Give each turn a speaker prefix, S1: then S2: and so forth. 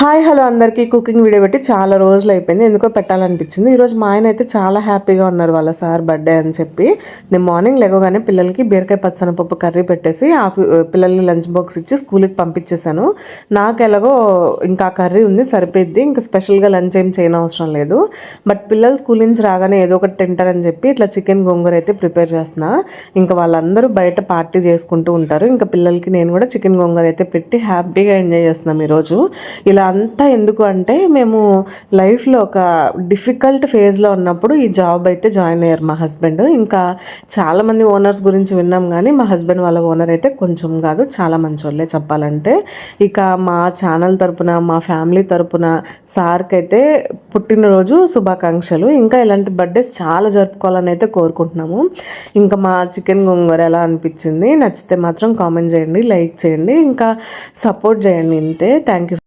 S1: Hi hello అందరికీ cooking video పెట్టి చాలా రోజులు అయిపోయింది, ఎందుకో పెట్టాలనిపించింది. ఈరోజు మా ఆయన అయితే చాలా హ్యాపీగా ఉన్నారు వాళ్ళ సార్ బర్త్డే అని చెప్పి. నేను మార్నింగ్ లేవగానే పిల్లలకి బీరకాయ పచ్చనపప్పు కర్రీ పెట్టేసి పిల్లల్ని లంచ్ బాక్స్ ఇచ్చి స్కూల్కి పంపించేశాను. నాకు ఎలాగో ఇంకా కర్రీ ఉంది, సరిపోద్ది, ఇంకా స్పెషల్గా లంచ్ ఏం చేయనవసరం లేదు. బట్ పిల్లలు స్కూల్ నుంచి రాగానే ఏదో ఒకటి తింటారని చెప్పి ఇట్లా చికెన్ గోంగూర అయితే ప్రిపేర్ చేస్తున్నా. ఇంకా వాళ్ళందరూ బయట పార్టీ చేసుకుంటూ ఉంటారు, ఇంకా పిల్లలకి నేను కూడా చికెన్ గోంగూర అయితే పెట్టి హ్యాపీగా ఎంజాయ్ చేస్తున్నాం ఈరోజు. ఇలా అంతా ఎందుకు అంటే, మేము లైఫ్లో ఒక డిఫికల్ట్ ఫేజ్లో ఉన్నప్పుడు ఈ జాబ్ అయితే జాయిన్ అయ్యారు మా హస్బెండ్. ఇంకా చాలామంది ఓనర్స్ గురించి విన్నాం, కానీ మా హస్బెండ్ వాళ్ళ ఓనర్ అయితే కొంచెం కాదు చాలా మంచి వాళ్ళే చెప్పాలంటే. ఇక మా ఛానల్ తరపున మా ఫ్యామిలీ తరపున సార్కి అయితే పుట్టినరోజు శుభాకాంక్షలు. ఇంకా ఇలాంటి బర్త్డేస్ చాలా జరుపుకోవాలని అయితే కోరుకుంటున్నాము. ఇంకా మా చికెన్ గోంగూర ఎలా అనిపించింది, నచ్చితే మాత్రం కామెంట్ చేయండి, లైక్ చేయండి, ఇంకా సపోర్ట్ చేయండి. ఇంతే. Thank you.